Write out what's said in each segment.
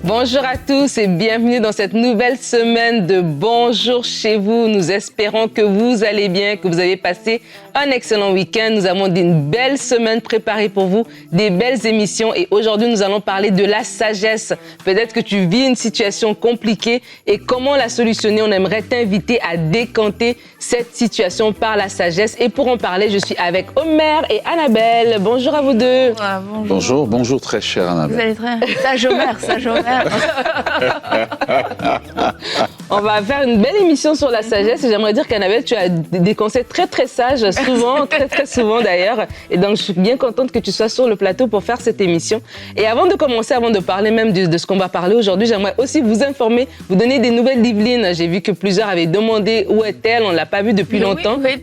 Bonjour à tous et bienvenue dans cette nouvelle semaine de Bonjour chez vous. Nous espérons que vous allez bien, que vous avez passé un excellent week-end. Nous avons une belle semaine préparée pour vous, des belles émissions et aujourd'hui nous allons parler de la sagesse. Peut-être que tu vis une situation compliquée et comment la solutionner. On aimerait t'inviter à décanter cette situation par la sagesse et pour en parler, je suis avec Omer et Annabelle. Bonjour à vous deux. Ah, bonjour. Bonjour très chère Annabelle. Vous allez très bien. Sage Omer. On va faire une belle émission sur la sagesse et j'aimerais dire qu'Annabelle, tu as des conseils très très sages, souvent, très souvent d'ailleurs. Et donc je suis bien contente que tu sois sur le plateau pour faire cette émission. Et avant de commencer, avant de parler même de ce qu'on va parler aujourd'hui, j'aimerais aussi vous informer, vous donner des nouvelles d'Yveline. J'ai vu que plusieurs avaient demandé où est-elle, on ne l'a pas vue depuis longtemps. Oui,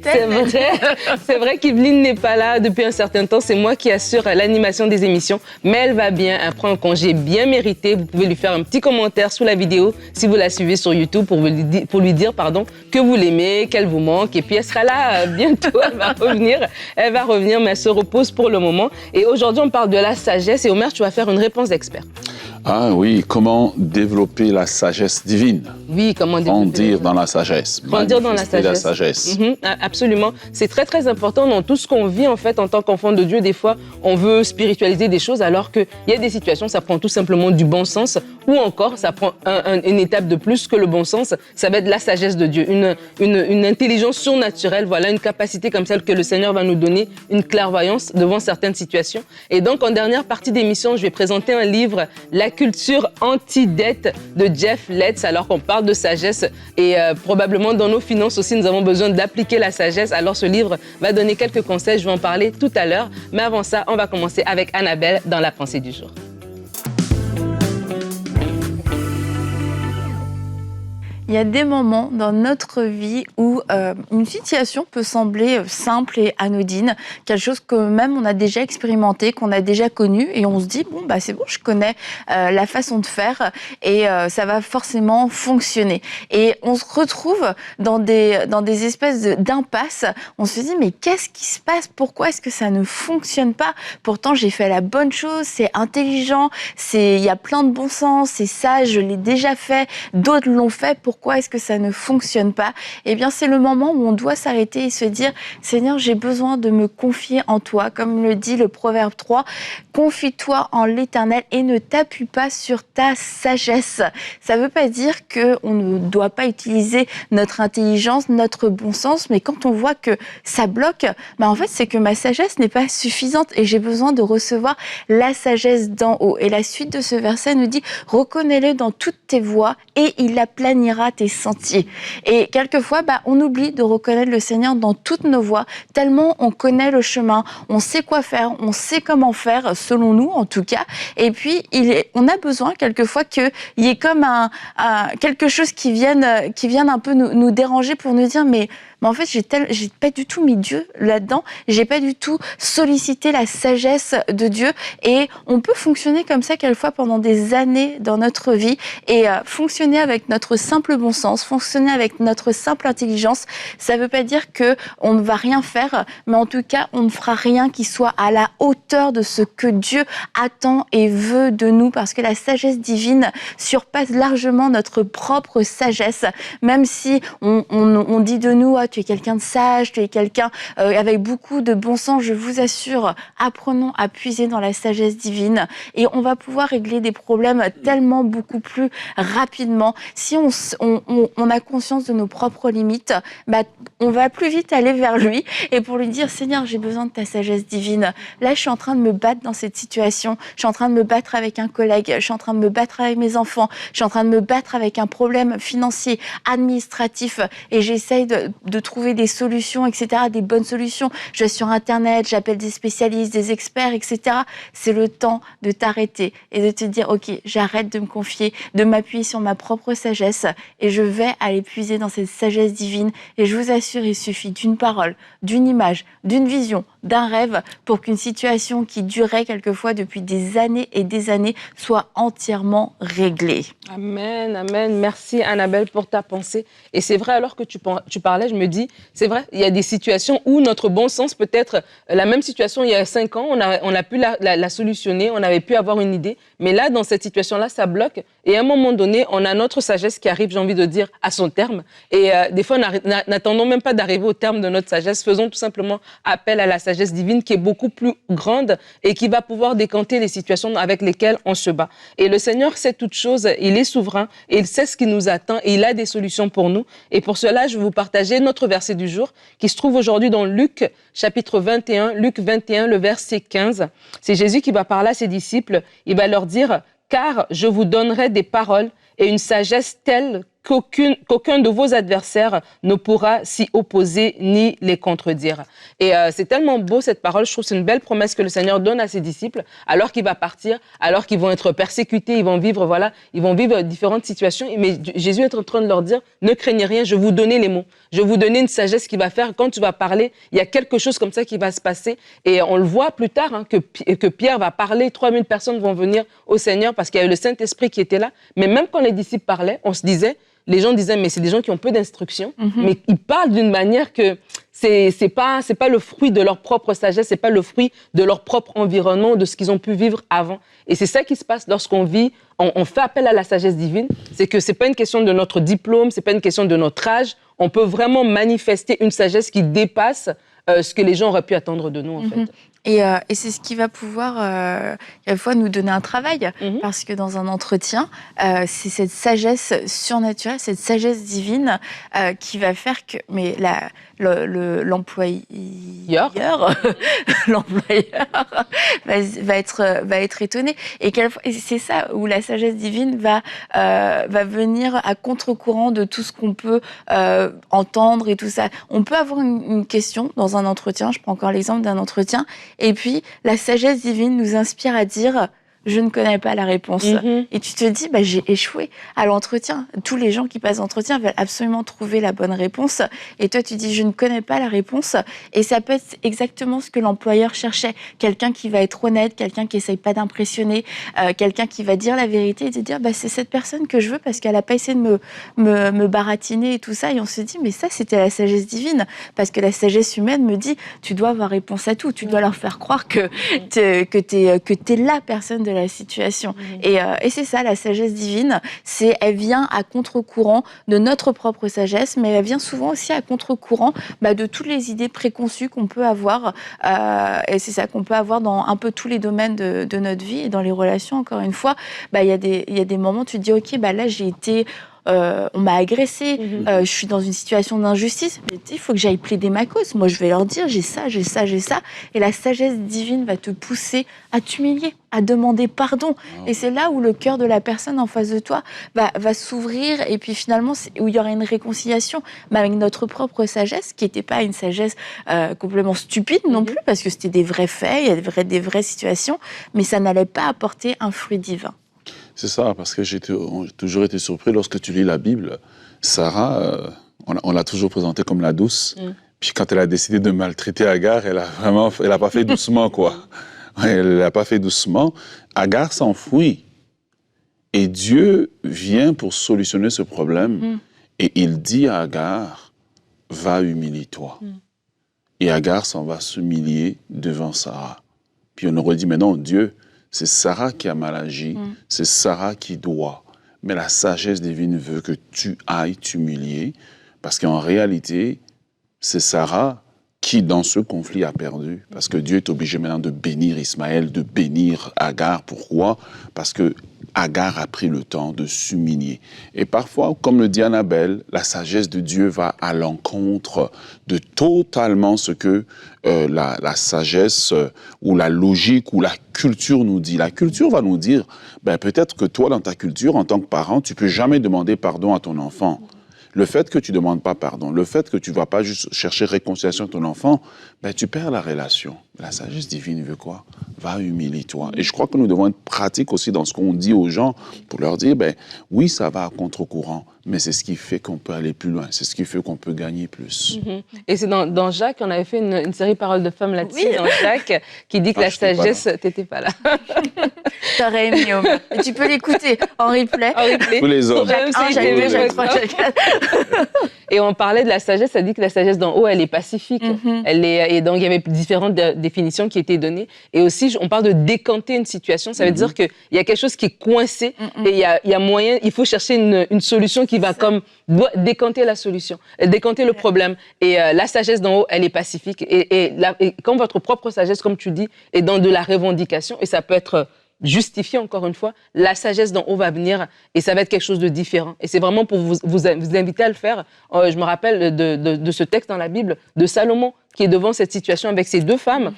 c'est vrai qu'Yveline n'est pas là depuis un certain temps, c'est moi qui assure l'animation des émissions, mais elle va bien, elle prend un congé bien mérité. Vous pouvez lui faire un petit commentaire sous la vidéo si vous la suivez sur YouTube pour lui dire que vous l'aimez, qu'elle vous manque. Et puis elle sera là bientôt, elle va revenir, mais elle se repose pour le moment. Et aujourd'hui, on parle de la sagesse. Et Omer, tu vas faire une réponse d'expert. Ah oui, comment développer la sagesse divine? Oui, comment développer. Grandir dans la sagesse. Grandir dans la sagesse. Absolument. C'est très, très important dans tout ce qu'on vit, en fait, en tant qu'enfant de Dieu. Des fois, on veut spiritualiser des choses alors qu'il y a des situations, ça prend tout simplement du bon sens ou encore, ça prend une étape de plus que le bon sens. Ça va être la sagesse de Dieu, une intelligence surnaturelle, voilà, une capacité comme celle que le Seigneur va nous donner, une clairvoyance devant certaines situations. Et donc, en dernière partie d'émission, je vais présenter un livre, La culture anti-dette de Jeff Letts, alors qu'on parle de sagesse et probablement dans nos finances aussi, nous avons besoin d'appliquer la sagesse. Alors ce livre va donner quelques conseils, je vais en parler tout à l'heure. Mais avant ça, on va commencer avec Annabelle dans la pensée du jour. Il y a des moments dans notre vie où une situation peut sembler simple et anodine, quelque chose que même on a déjà expérimenté, qu'on a déjà connu, et on se dit bon bah c'est bon, je connais la façon de faire et ça va forcément fonctionner. Et on se retrouve dans des espèces d'impasses. On se dit mais qu'est-ce qui se passe? Pourquoi est-ce que ça ne fonctionne pas? Pourtant j'ai fait la bonne chose, c'est intelligent, il y a plein de bon sens, c'est sage, je l'ai déjà fait, d'autres l'ont fait. Pourquoi est-ce que ça ne fonctionne pas? Eh bien, c'est le moment où on doit s'arrêter et se dire « Seigneur, j'ai besoin de me confier en toi ». Comme le dit le Proverbe 3, « Confie-toi en l'Éternel et ne t'appuie pas sur ta sagesse ». Ça ne veut pas dire qu'on ne doit pas utiliser notre intelligence, notre bon sens, mais quand on voit que ça bloque, en fait, c'est que ma sagesse n'est pas suffisante et j'ai besoin de recevoir la sagesse d'en haut. Et la suite de ce verset nous dit « Reconnais-le dans toutes tes voies et il aplanira tes sentiers ». Et quelquefois, on oublie de reconnaître le Seigneur dans toutes nos voies, tellement on connaît le chemin, on sait quoi faire, on sait comment faire, selon nous en tout cas. Et puis, on a besoin quelquefois qu'il y ait comme quelque chose qui vienne un peu nous déranger pour nous dire mais en fait, j'ai pas du tout mis Dieu là-dedans, j'ai pas du tout sollicité la sagesse de Dieu. Et on peut fonctionner comme ça quelquefois pendant des années dans notre vie et fonctionner avec notre simple bon sens, fonctionner avec notre simple intelligence. Ça veut pas dire qu'on ne va rien faire, mais en tout cas, on ne fera rien qui soit à la hauteur de ce que Dieu attend et veut de nous, parce que la sagesse divine surpasse largement notre propre sagesse. Même si on dit de nous, tu es quelqu'un de sage, tu es quelqu'un avec beaucoup de bon sens, je vous assure, apprenons à puiser dans la sagesse divine et on va pouvoir régler des problèmes tellement beaucoup plus rapidement. Si on a conscience de nos propres limites, on va plus vite aller vers lui et pour lui dire Seigneur, j'ai besoin de ta sagesse divine. Là, je suis en train de me battre dans cette situation, je suis en train de me battre avec un collègue, je suis en train de me battre avec mes enfants, je suis en train de me battre avec un problème financier, administratif et j'essaye de trouver des solutions, etc., des bonnes solutions. Je vais sur Internet, j'appelle des spécialistes, des experts, etc. C'est le temps de t'arrêter et de te dire, ok, j'arrête de me confier, de m'appuyer sur ma propre sagesse et je vais aller puiser dans cette sagesse divine. Et je vous assure, il suffit d'une parole, d'une image, d'une vision, d'un rêve pour qu'une situation qui durait quelquefois depuis des années et des années soit entièrement réglée. Amen, amen. Merci Annabelle pour ta pensée. Et c'est vrai, alors que tu parlais, je me dis, c'est vrai, il y a des situations où notre bon sens, peut-être la même situation il y a 5 ans, on a pu la solutionner, on avait pu avoir une idée. Mais là, dans cette situation-là, ça bloque. Et à un moment donné, on a notre sagesse qui arrive, j'ai envie de dire, à son terme. Et des fois, n'attendons même pas d'arriver au terme de notre sagesse. Faisons tout simplement appel à la sagesse divine qui est beaucoup plus grande et qui va pouvoir décanter les situations avec lesquelles on se bat. Et le Seigneur sait toutes choses, il est souverain et il sait ce qui nous attend et il a des solutions pour nous. Et pour cela, je vais vous partager notre verset du jour qui se trouve aujourd'hui dans Luc, chapitre 21, Luc 21, le verset 15. C'est Jésus qui va parler à ses disciples. Il va leur dire « Car je vous donnerai des paroles et une sagesse telle qu'aucun de vos adversaires ne pourra s'y opposer ni les contredire. » Et c'est tellement beau cette parole, je trouve que c'est une belle promesse que le Seigneur donne à ses disciples, alors qu'il va partir, alors qu'ils vont être persécutés, ils vont vivre différentes situations. Mais Jésus est en train de leur dire, ne craignez rien, je vais vous donner les mots, je vais vous donner une sagesse qui va faire, quand tu vas parler, il y a quelque chose comme ça qui va se passer. Et on le voit plus tard, hein, que Pierre va parler, 3000 personnes vont venir au Seigneur parce qu'il y avait le Saint-Esprit qui était là. Mais même quand les disciples parlaient, on se disait, les gens disaient, mais c'est des gens qui ont peu d'instruction, mais ils parlent d'une manière que c'est pas le fruit de leur propre sagesse, c'est pas le fruit de leur propre environnement, de ce qu'ils ont pu vivre avant. Et c'est ça qui se passe lorsqu'on vit, on fait appel à la sagesse divine, c'est que c'est pas une question de notre diplôme, c'est pas une question de notre âge, on peut vraiment manifester une sagesse qui dépasse ce que les gens auraient pu attendre de nous, en fait. Et c'est ce qui va pouvoir, à la fois, nous donner un travail, parce que dans un entretien, c'est cette sagesse surnaturelle, cette sagesse divine qui va faire que l'employeur va être étonné. Et c'est ça où la sagesse divine va venir à contre-courant de tout ce qu'on peut entendre et tout ça. On peut avoir une question dans un entretien, je prends encore l'exemple d'un entretien, et puis la sagesse divine nous inspire à dire « je ne connais pas la réponse ». Et tu te dis « j'ai échoué à l'entretien ». Tous les gens qui passent l'entretien veulent absolument trouver la bonne réponse. Et toi, tu dis « je ne connais pas la réponse ». Et ça peut être exactement ce que l'employeur cherchait. Quelqu'un qui va être honnête, quelqu'un qui n'essaye pas d'impressionner, quelqu'un qui va dire la vérité et te dire « c'est cette personne que je veux parce qu'elle n'a pas essayé de me baratiner et tout ça ». Et on se dit « mais ça, c'était la sagesse divine ». Parce que la sagesse humaine me dit « tu dois avoir réponse à tout, tu dois leur faire croire que t'es la personne de la situation ». Et c'est ça, la sagesse divine, elle vient à contre-courant de notre propre sagesse, mais elle vient souvent aussi à contre-courant de toutes les idées préconçues qu'on peut avoir. Et c'est ça qu'on peut avoir dans un peu tous les domaines de notre vie et dans les relations, encore une fois. Il y a des moments où tu te dis, ok, là j'ai été... on m'a agressé, je suis dans une situation d'injustice, mais il faut que j'aille plaider ma cause. Moi, je vais leur dire, j'ai ça. Et la sagesse divine va te pousser à t'humilier, à demander pardon. Et c'est là où le cœur de la personne en face de toi va s'ouvrir, et puis finalement, où il y aura une réconciliation, mais avec notre propre sagesse, qui n'était pas une sagesse complètement stupide non plus, parce que c'était des vrais faits, il y a des vraies situations, mais ça n'allait pas apporter un fruit divin. C'est ça, parce que j'ai toujours été surpris lorsque tu lis la Bible. Sarah, on l'a toujours présentée comme la douce. Puis quand elle a décidé de maltraiter Agar, elle a pas fait doucement, quoi. Elle l'a pas fait doucement. Agar s'enfuit. Et Dieu vient pour solutionner ce problème. Et il dit à Agar, va humilie-toi. Et Agar s'en va s'humilier devant Sarah. Puis on aurait dit, mais non, Dieu, c'est Sarah qui a mal agi, c'est Sarah qui doit. Mais la sagesse divine veut que tu ailles t'humilier, parce qu'en réalité, c'est Sarah qui, dans ce conflit, a perdu. Parce que Dieu est obligé maintenant de bénir Ismaël, de bénir Agar. Pourquoi? Parce que Agar a pris le temps de s'humilier. Et parfois, comme le dit Annabelle, la sagesse de Dieu va à l'encontre de totalement ce que la sagesse ou la logique ou la culture nous dit. La culture va nous dire, peut-être que toi, dans ta culture, en tant que parent, tu ne peux jamais demander pardon à ton enfant. Le fait que tu ne demandes pas pardon, le fait que tu ne vas pas juste chercher réconciliation de ton enfant, tu perds la relation. La sagesse divine veut quoi? Va humilie-toi. Et je crois que nous devons être pratiques aussi dans ce qu'on dit aux gens pour leur dire, oui, ça va à contre-courant, mais c'est ce qui fait qu'on peut aller plus loin, c'est ce qui fait qu'on peut gagner plus. Et c'est dans Jacques, on avait fait une série Paroles de femmes là-dessus, dans Jacques, qui dit que la sagesse, t'étais pas là. T'aurais aimé, Omar. Et tu peux l'écouter en replay. Tous les hommes. Jacques 1, Jacques 2, Jacques 3, Jacques 4. Et on parlait de la sagesse, ça dit que la sagesse d'en haut, elle est pacifique. Et donc, il y avait différentes définitions qui étaient données. Et aussi, on parle de décanter une situation. Ça veut dire qu'il y a quelque chose qui est coincé et il y a moyen, il faut chercher une solution qui va décanter la solution, décanter le problème. Et la sagesse d'en haut, elle est pacifique. Et quand votre propre sagesse, comme tu dis, est dans de la revendication, et ça peut être justifié, encore une fois, la sagesse d'en haut va venir et ça va être quelque chose de différent. Et c'est vraiment pour vous inviter à le faire. Je me rappelle de ce texte dans la Bible de Salomon qui est devant cette situation avec ces deux femmes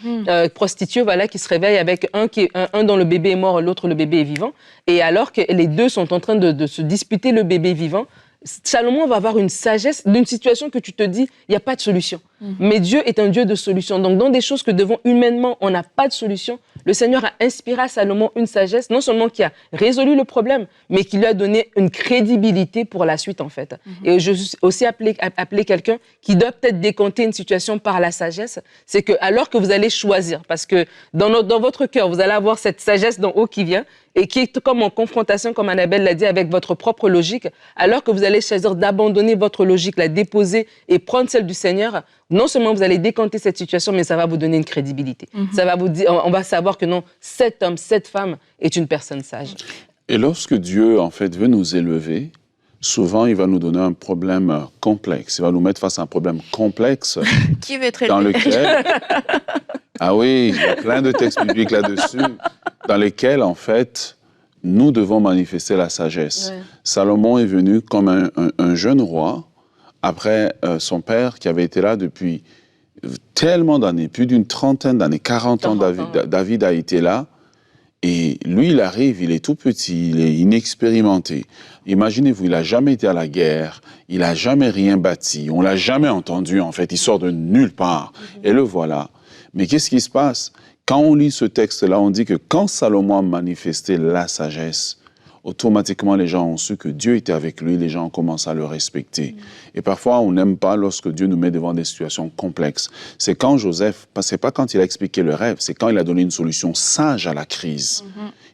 prostituées, voilà, qui se réveillent avec un dont le bébé est mort, l'autre le bébé est vivant. Et alors que les deux sont en train de se disputer le bébé vivant, Salomon va avoir une sagesse d'une situation que tu te dis, il n'y a pas de solution. Mais Dieu est un Dieu de solution. Donc, dans des choses que devant humainement, on n'a pas de solution, le Seigneur a inspiré à Salomon une sagesse, non seulement qui a résolu le problème, mais qui lui a donné une crédibilité pour la suite, en fait. Et je suis aussi appelé quelqu'un qui doit peut-être décanter une situation par la sagesse, c'est que alors que vous allez choisir, parce que dans votre cœur, vous allez avoir cette sagesse d'en haut qui vient, et qui est comme en confrontation, comme Annabelle l'a dit, avec votre propre logique, alors que vous allez choisir d'abandonner votre logique, la déposer et prendre celle du Seigneur, non seulement vous allez décanter cette situation, mais ça va vous donner une crédibilité. Ça va vous dire, on va savoir que non, cet homme, cette femme est une personne sage. Et lorsque Dieu, en fait, veut nous élever, souvent, il va nous donner un problème complexe. Il va nous mettre face à un problème complexe Qui veut être dans élevé? lequel... Ah oui, il y a plein de textes bibliques là-dessus, dans lesquels, en fait, nous devons manifester la sagesse. Ouais. Salomon est venu comme un jeune roi, après son père qui avait été là depuis tellement d'années, plus d'une trentaine d'années, 40 ans, David a été là. Et lui, il arrive, il est tout petit, il est inexpérimenté. Imaginez-vous, il n'a jamais été à la guerre, il n'a jamais rien bâti, on ne l'a jamais entendu, en fait, il sort de nulle part. Et le voilà. Mais qu'est-ce qui se passe? Quand on lit ce texte-là, on dit que quand Salomon a manifesté la sagesse, automatiquement, les gens ont su que Dieu était avec lui, les gens ont commencé à le respecter. Et parfois, on n'aime pas lorsque Dieu nous met devant des situations complexes. C'est quand Joseph, c'est pas quand il a expliqué le rêve, c'est quand il a donné une solution sage à la crise.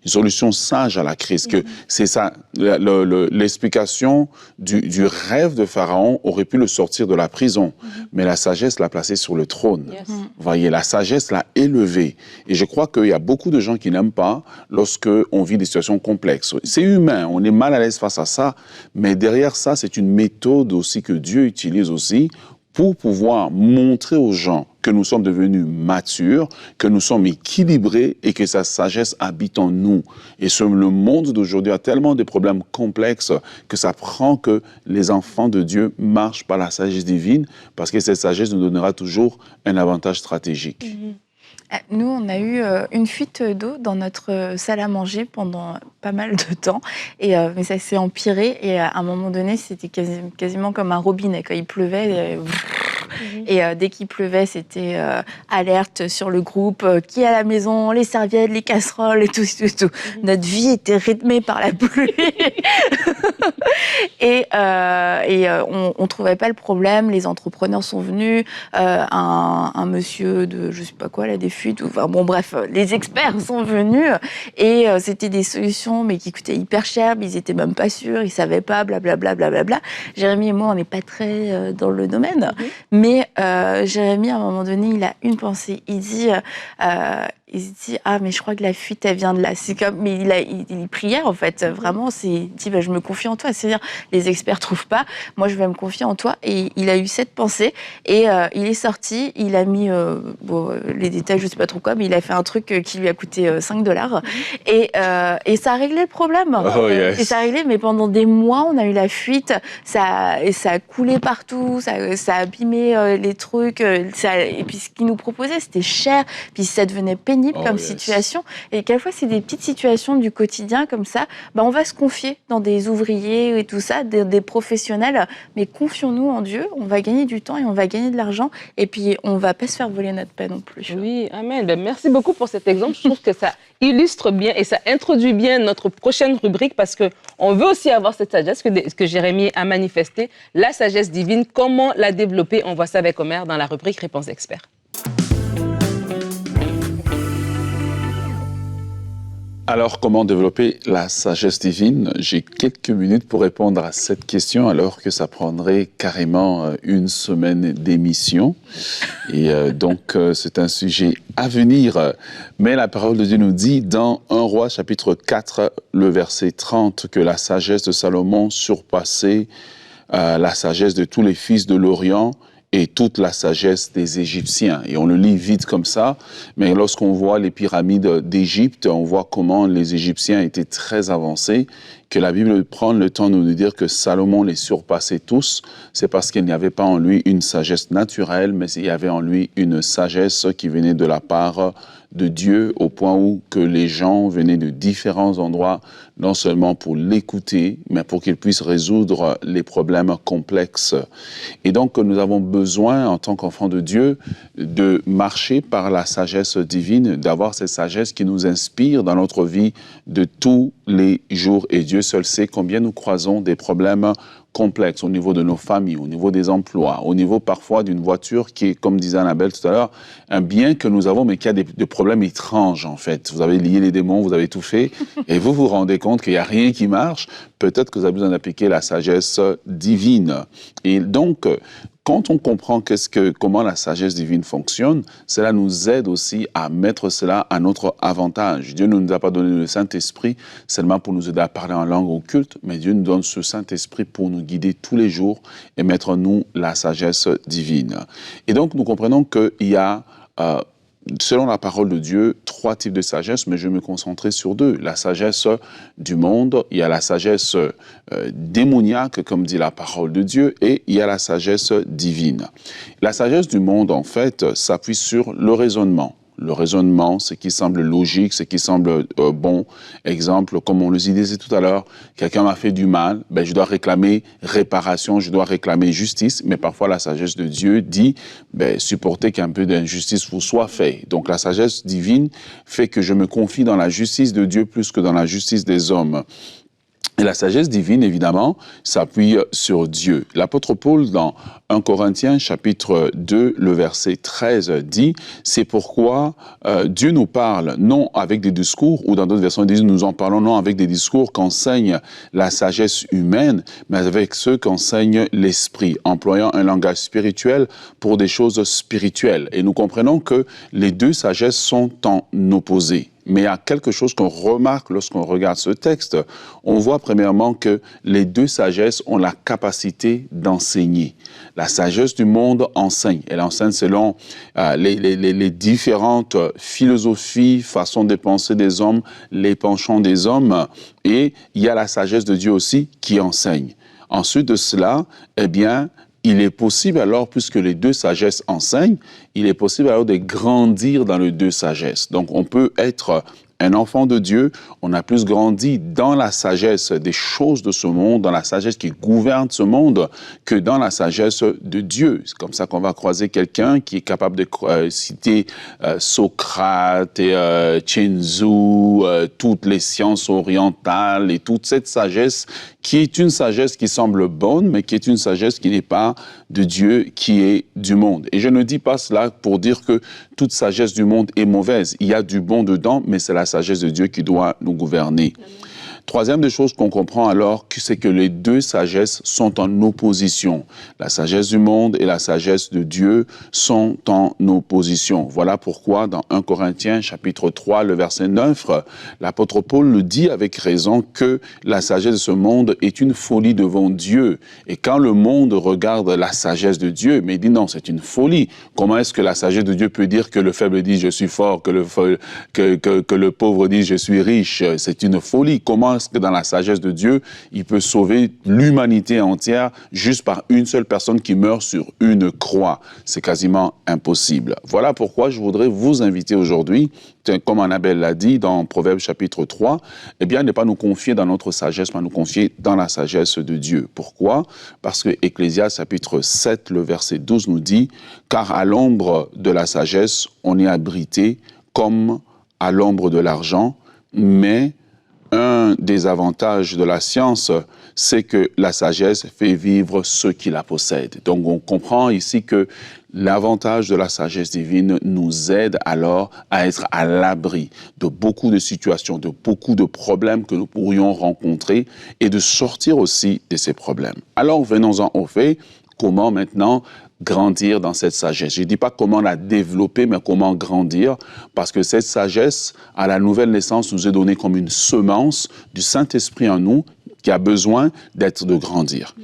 Une solution sage à la crise. Que c'est ça, l'explication du rêve de Pharaon aurait pu le sortir de la prison, mais la sagesse l'a placé sur le trône. Vous voyez, la sagesse l'a élevé. Et je crois qu'il y a beaucoup de gens qui n'aiment pas lorsque on vit des situations complexes. C'est humain, on est mal à l'aise face à ça, mais derrière ça, c'est une méthode aussi que Dieu utilise aussi pour pouvoir montrer aux gens que nous sommes devenus matures, que nous sommes équilibrés et que sa sagesse habite en nous. Et le monde d'aujourd'hui a tellement de problèmes complexes que ça prend que les enfants de Dieu marchent par la sagesse divine, parce que cette sagesse nous donnera toujours un avantage stratégique. Nous, on a eu une fuite d'eau dans notre salle à manger pendant pas mal de temps, mais ça s'est empiré, et à un moment donné, c'était quasiment comme un robinet. Quand il pleuvait, et dès qu'il pleuvait, c'était alerte sur le groupe, qui est à la maison, les serviettes, les casseroles, et tout. Notre vie était rythmée par la pluie. et on trouvait pas le problème. Les entrepreneurs sont venus, un monsieur de je sais pas quoi, là, des fuites, enfin bon bref, les experts sont venus, et c'était des solutions mais qui coûtaient hyper cher, mais ils étaient même pas sûrs, ils savaient pas, blablabla. Jérémy et moi, on n'est pas très dans le domaine, mais Jérémy, à un moment donné, il a une pensée. Il dit ah, mais je crois que la fuite, elle vient de là. C'est comme, mais il priait, en fait. Vraiment, il dit, je me confie en toi. C'est-à-dire, les experts trouvent pas. Moi, je vais me confier en toi. Et il a eu cette pensée. Et il est sorti. Il a mis, les détails, je sais pas trop quoi, mais il a fait un truc qui lui a coûté $5. Et ça a réglé le problème. Oh, yes. Et ça a réglé, mais pendant des mois, on a eu la fuite. Ça a coulé partout. Ça a abîmé les trucs. Et puis ce qu'ils nous proposaient, c'était cher. Puis ça devenait pénible comme situation. Et quelquefois, c'est des petites situations du quotidien comme ça. On va se confier dans des ouvriers et tout ça, des professionnels. Mais confions-nous en Dieu. On va gagner du temps et on va gagner de l'argent. Et puis, on ne va pas se faire voler notre paix non plus. Oui, amen. Merci beaucoup pour cet exemple. Je trouve que ça illustre bien et ça introduit bien notre prochaine rubrique parce qu'on veut aussi avoir cette sagesse que Jérémie a manifestée, la sagesse divine. Comment la développer? On voit ça avec Omer dans la rubrique Réponse d'experts. Alors, comment développer la sagesse divine? J'ai quelques minutes pour répondre à cette question, alors que ça prendrait carrément une semaine d'émission. Et donc, c'est un sujet à venir. Mais la parole de Dieu nous dit, dans 1 Roi, chapitre 4, le verset 30, que la sagesse de Salomon surpassait la sagesse de tous les fils de l'Orient et toute la sagesse des Égyptiens. Et on le lit vite comme ça, mais lorsqu'on voit les pyramides d'Égypte, on voit comment les Égyptiens étaient très avancés, que la Bible prend le temps de nous dire que Salomon les surpassait tous. C'est parce qu'il n'y avait pas en lui une sagesse naturelle, mais il y avait en lui une sagesse qui venait de la part de Dieu, au point où que les gens venaient de différents endroits, non seulement pour l'écouter, mais pour qu'ils puissent résoudre les problèmes complexes. Et donc, nous avons besoin, en tant qu'enfants de Dieu, de marcher par la sagesse divine, d'avoir cette sagesse qui nous inspire dans notre vie de tous les jours. Et Dieu seul sait combien nous croisons des problèmes complexes au niveau de nos familles, au niveau des emplois, au niveau parfois d'une voiture qui est, comme disait Annabelle tout à l'heure, un bien que nous avons, mais qui a des problèmes étranges, en fait. Vous avez lié les démons, vous avez tout fait, et vous vous rendez compte qu'il n'y a rien qui marche. Peut-être que vous avez besoin d'appliquer la sagesse divine. Et donc, quand on comprend comment la sagesse divine fonctionne, cela nous aide aussi à mettre cela à notre avantage. Dieu ne nous a pas donné le Saint-Esprit seulement pour nous aider à parler en langue occulte, mais Dieu nous donne ce Saint-Esprit pour nous guider tous les jours et mettre en nous la sagesse divine. Et donc, nous comprenons qu'il y a selon la parole de Dieu, 3 types de sagesse, mais je vais me concentrer sur 2. La sagesse du monde, il y a la sagesse démoniaque, comme dit la parole de Dieu, et il y a la sagesse divine. La sagesse du monde, en fait, s'appuie sur le raisonnement. Le raisonnement, ce qui semble logique, ce qui semble bon. Exemple, comme on le disait tout à l'heure, quelqu'un m'a fait du mal, je dois réclamer réparation, je dois réclamer justice. Mais parfois, la sagesse de Dieu dit, supportez qu'un peu d'injustice vous soit fait. Donc, la sagesse divine fait que je me confie dans la justice de Dieu plus que dans la justice des hommes. Et la sagesse divine, évidemment, s'appuie sur Dieu. L'apôtre Paul, dans 1 Corinthiens, chapitre 2, le verset 13, dit « C'est pourquoi Dieu nous parle non avec des discours, ou dans d'autres versions, il dit « Nous en parlons non avec des discours qu'enseigne la sagesse humaine, mais avec ceux qu'enseigne l'esprit, employant un langage spirituel pour des choses spirituelles. » Et nous comprenons que les 2 sagesses sont en opposé. Mais il y a quelque chose qu'on remarque lorsqu'on regarde ce texte. On voit premièrement que les 2 sagesses ont la capacité d'enseigner. La sagesse du monde enseigne. Elle enseigne selon les différentes philosophies, façons de penser des hommes, les penchants des hommes. Et il y a la sagesse de Dieu aussi qui enseigne. Ensuite de cela, il est possible alors, puisque les 2 sagesses enseignent, il est possible alors de grandir dans les 2 sagesses. Donc, on peut être un enfant de Dieu, on a plus grandi dans la sagesse des choses de ce monde, dans la sagesse qui gouverne ce monde, que dans la sagesse de Dieu. C'est comme ça qu'on va croiser quelqu'un qui est capable de citer Socrate et Chenzu, toutes les sciences orientales et toute cette sagesse qui est une sagesse qui semble bonne, mais qui est une sagesse qui n'est pas de Dieu, qui est du monde. Et je ne dis pas cela pour dire que toute sagesse du monde est mauvaise. Il y a du bon dedans, mais c'est la sagesse de Dieu qui doit nous gouverner. Amen. Troisième des choses qu'on comprend alors, c'est que les 2 sagesses sont en opposition. La sagesse du monde et la sagesse de Dieu sont en opposition. Voilà pourquoi dans 1 Corinthiens chapitre 3, le verset 9, l'apôtre Paul le dit avec raison que la sagesse de ce monde est une folie devant Dieu. Et quand le monde regarde la sagesse de Dieu, mais il dit non, c'est une folie. Comment est-ce que la sagesse de Dieu peut dire que le faible dit je suis fort, que le pauvre dit je suis riche? C'est une folie. Comment est-ce que dans la sagesse de Dieu, il peut sauver l'humanité entière juste par une seule personne qui meurt sur une croix? C'est quasiment impossible. Voilà pourquoi je voudrais vous inviter aujourd'hui, comme Annabelle l'a dit dans Proverbes chapitre 3, eh bien, ne pas nous confier dans notre sagesse, mais nous confier dans la sagesse de Dieu. Pourquoi? Parce que Ecclésiaste chapitre 7, le verset 12 nous dit « Car à l'ombre de la sagesse, on est abrité comme à l'ombre de l'argent, mais un des avantages de la science, c'est que la sagesse fait vivre ceux qui la possèdent. » Donc on comprend ici que l'avantage de la sagesse divine nous aide alors à être à l'abri de beaucoup de situations, de beaucoup de problèmes que nous pourrions rencontrer et de sortir aussi de ces problèmes. Alors venons-en au fait, comment maintenant grandir dans cette sagesse. Je ne dis pas comment la développer, mais comment grandir, parce que cette sagesse, à la nouvelle naissance, nous est donnée comme une semence du Saint-Esprit en nous qui a besoin de grandir.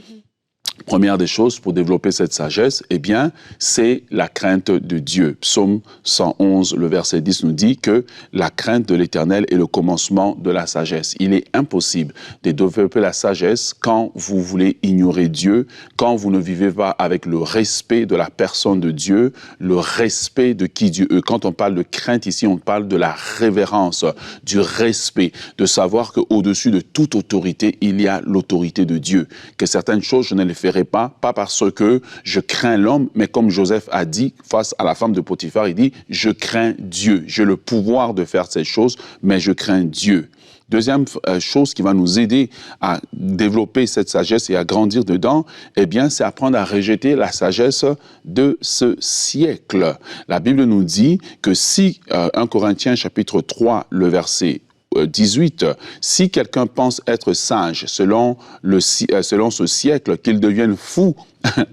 Première des choses pour développer cette sagesse, eh bien, c'est la crainte de Dieu. Psaume 111, le verset 10 nous dit que la crainte de l'Éternel est le commencement de la sagesse. Il est impossible de développer la sagesse quand vous voulez ignorer Dieu, quand vous ne vivez pas avec le respect de la personne de Dieu, le respect de qui Dieu est. Quand on parle de crainte ici, on parle de la révérence, du respect, de savoir qu'au-dessus de toute autorité, il y a l'autorité de Dieu. Que certaines choses, je ne les ferai pas parce que je crains l'homme, mais comme Joseph a dit face à la femme de Potiphar, il dit « Je crains Dieu, j'ai le pouvoir de faire ces choses, mais je crains Dieu ». Deuxième chose qui va nous aider à développer cette sagesse et à grandir dedans, eh bien, c'est apprendre à rejeter la sagesse de ce siècle. La Bible nous dit que si, 1 Corinthiens chapitre 3, le verset 18, si quelqu'un pense être sage selon ce siècle, qu'il devienne fou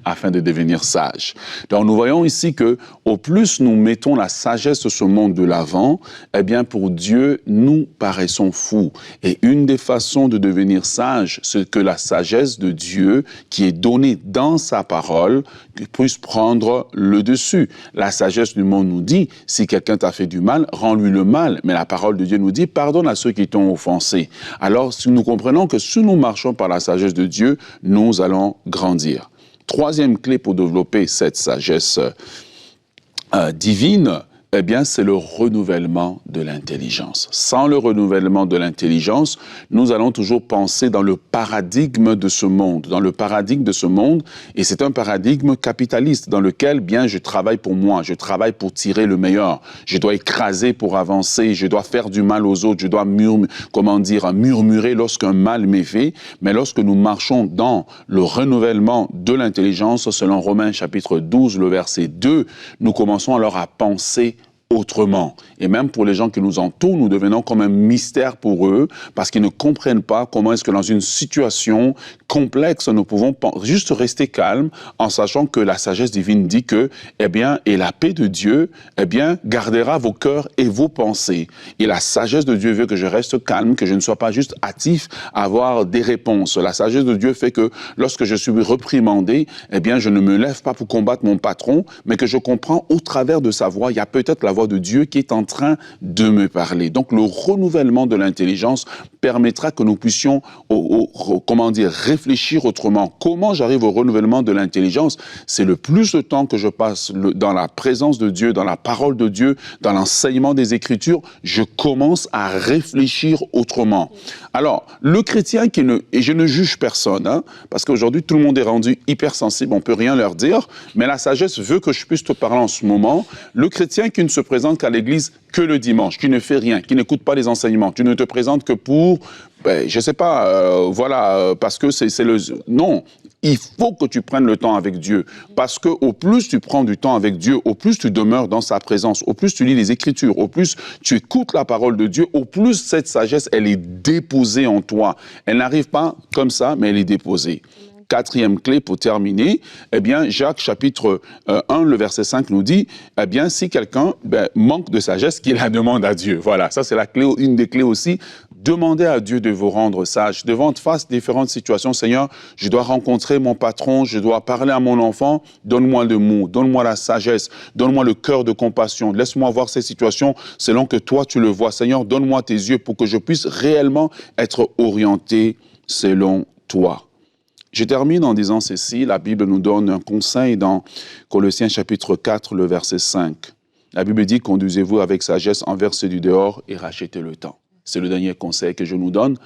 afin de devenir sage. Donc nous voyons ici que au plus nous mettons la sagesse de ce monde de l'avant, eh bien pour Dieu, nous paraissons fous. Et une des façons de devenir sage, c'est que la sagesse de Dieu qui est donnée dans sa parole puisse prendre le dessus. La sagesse du monde nous dit, si quelqu'un t'a fait du mal, rends-lui le mal. Mais la parole de Dieu nous dit, pardonne à ceux qui t'ont offensé. Alors si nous comprenons que si nous marchons par la sagesse de Dieu, nous allons grandir. Troisième clé pour développer cette sagesse divine, eh bien, c'est le renouvellement de l'intelligence. Sans le renouvellement de l'intelligence, nous allons toujours penser dans le paradigme de ce monde, et c'est un paradigme capitaliste dans lequel, bien, je travaille pour moi, je travaille pour tirer le meilleur, je dois écraser pour avancer, je dois faire du mal aux autres, je dois murmurer lorsqu'un mal m'est fait, mais lorsque nous marchons dans le renouvellement de l'intelligence, selon Romains chapitre 12, le verset 2, nous commençons alors à penser autrement. Et même pour les gens qui nous entourent, nous devenons comme un mystère pour eux parce qu'ils ne comprennent pas comment est-ce que dans une situation complexe, nous pouvons juste rester calmes en sachant que la sagesse divine dit que, eh bien, et la paix de Dieu, eh bien, gardera vos cœurs et vos pensées. Et la sagesse de Dieu veut que je reste calme, que je ne sois pas juste hâtif à avoir des réponses. La sagesse de Dieu fait que lorsque je suis reprimandé, eh bien, je ne me lève pas pour combattre mon patron, mais que je comprends au travers de sa voix, il y a peut-être la voix de Dieu qui est en train de me parler. Donc, le renouvellement de l'intelligence permettra que nous puissions, réfléchir autrement. Comment j'arrive au renouvellement de l'intelligence? C'est le plus de temps que je passe dans la présence de Dieu, dans la parole de Dieu, dans l'enseignement des Écritures, je commence à réfléchir autrement. Alors, le chrétien et je ne juge personne, parce qu'aujourd'hui, tout le monde est rendu hypersensible, on ne peut rien leur dire, mais la sagesse veut que je puisse te parler en ce moment. Le chrétien qui ne se présente qu'à l'église que le dimanche, qui ne fait rien, qui n'écoute pas les enseignements, tu ne te présentes que pour, je ne sais pas, parce que c'est le... Non, il faut que tu prennes le temps avec Dieu, parce que au plus tu prends du temps avec Dieu, au plus tu demeures dans sa présence, au plus tu lis les Écritures, au plus tu écoutes la parole de Dieu, au plus cette sagesse, elle est déposée en toi. Elle n'arrive pas comme ça, mais elle est déposée. Quatrième clé pour terminer, eh bien, Jacques chapitre 1, le verset 5 nous dit, eh bien, si quelqu'un manque de sagesse, qu'il la demande à Dieu. Voilà, ça c'est la clé, une des clés aussi Demandez à Dieu de vous rendre sage. Devant face différentes situations, Seigneur, je dois rencontrer mon patron, je dois parler à mon enfant, donne-moi le mot, donne-moi la sagesse, donne-moi le cœur de compassion. Laisse-moi voir ces situations selon que toi tu le vois. Seigneur, donne-moi tes yeux pour que je puisse réellement être orienté selon toi. Je termine en disant ceci, la Bible nous donne un conseil dans Colossiens chapitre 4, le verset 5. La Bible dit, conduisez-vous avec sagesse envers ceux du dehors et rachetez le temps. C'est le dernier conseil que je nous donne,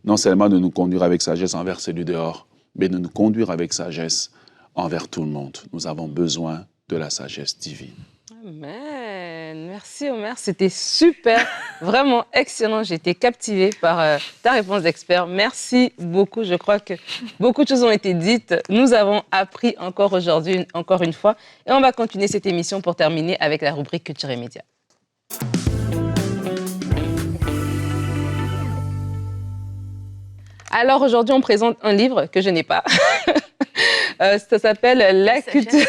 non seulement de nous conduire avec sagesse envers ceux du dehors, mais de nous conduire avec sagesse envers tout le monde. Nous avons besoin de la sagesse divine. Amen. Merci Omer, c'était super, vraiment excellent. J'ai été captivée par ta réponse d'expert. Merci beaucoup. Je crois que beaucoup de choses ont été dites. Nous avons appris encore aujourd'hui, encore une fois. Et on va continuer cette émission pour terminer avec la rubrique Culture et Médias. Alors aujourd'hui, on présente un livre que je n'ai pas. Ça s'appelle La culture...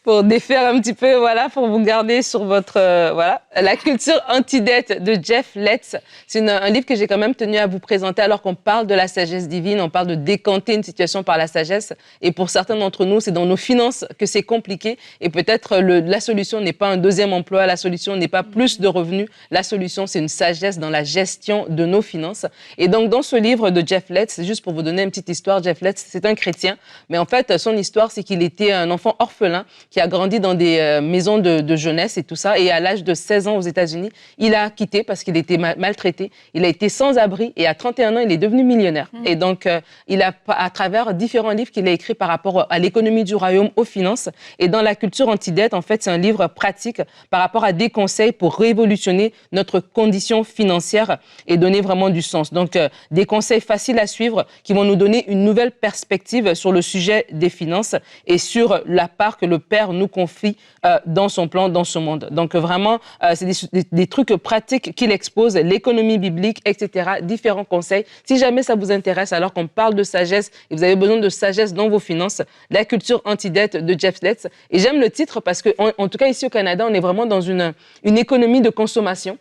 Pour défaire un petit peu, voilà, pour vous garder sur votre, voilà, La culture anti-dette de Jeff Letts. C'est un livre que j'ai quand même tenu à vous présenter alors qu'on parle de la sagesse divine, on parle de décanter une situation par la sagesse. Et pour certains d'entre nous, c'est dans nos finances que c'est compliqué. Et peut-être la solution n'est pas un deuxième emploi, la solution n'est pas plus de revenus. La solution, c'est une sagesse dans la gestion de nos finances. Et donc, dans ce livre de Jeff Letts, c'est juste pour vous donner une petite histoire, Jeff Letts, c'est un chrétien. Mais en fait, son histoire, c'est qu'il était un enfant orphelin qui a grandi dans des maisons de jeunesse et tout ça. Et à l'âge de 16 ans aux États-Unis, il a quitté parce qu'il était maltraité. Il a été sans abri et à 31 ans, il est devenu millionnaire. Et donc, il a, à travers différents livres qu'il a écrits par rapport à l'économie du royaume, aux finances. Et dans La culture anti-dette, en fait, c'est un livre pratique par rapport à des conseils pour révolutionner notre condition financière et donner vraiment du sens. Donc, des conseils faciles à suivre qui vont nous donner une nouvelle perspective sur le sujet des finances et sur la part que le Père nous confie dans son plan, dans ce monde. Donc vraiment, c'est des trucs pratiques qu'il expose, l'économie biblique, etc., différents conseils. Si jamais ça vous intéresse, alors qu'on parle de sagesse et vous avez besoin de sagesse dans vos finances, La culture anti-dette de Jeff Letts. Et j'aime le titre parce que, en tout cas ici au Canada, on est vraiment dans une économie de consommation.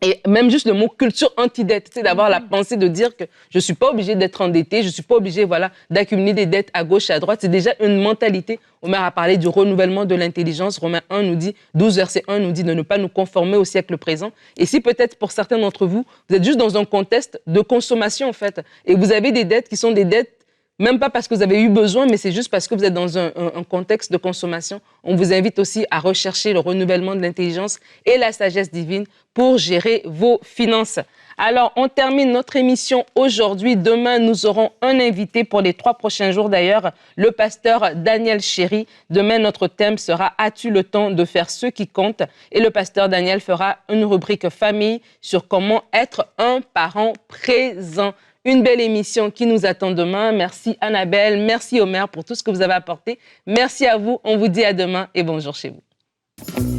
Et même juste le mot culture anti-dette, c'est d'avoir la pensée de dire que je ne suis pas obligé d'être endetté, je ne suis pas obligé d'accumuler des dettes à gauche et à droite. C'est déjà une mentalité. Omer a parlé du renouvellement de l'intelligence. Romains 1 nous dit, 12 verset 1 nous dit de ne pas nous conformer au siècle présent. Et si peut-être pour certains d'entre vous, vous êtes juste dans un contexte de consommation en fait, et vous avez des dettes qui sont des dettes même pas parce que vous avez eu besoin, mais c'est juste parce que vous êtes dans un contexte de consommation. On vous invite aussi à rechercher le renouvellement de l'intelligence et la sagesse divine pour gérer vos finances. Alors, on termine notre émission aujourd'hui. Demain, nous aurons un invité pour les 3 prochains jours d'ailleurs, le pasteur Daniel Chéry. Demain, notre thème sera « As-tu le temps de faire ce qui compte ?» Et le pasteur Daniel fera une rubrique famille sur comment être un parent présent. Une belle émission qui nous attend demain. Merci Annabelle, merci Omer pour tout ce que vous avez apporté. Merci à vous, on vous dit à demain et bonjour chez vous.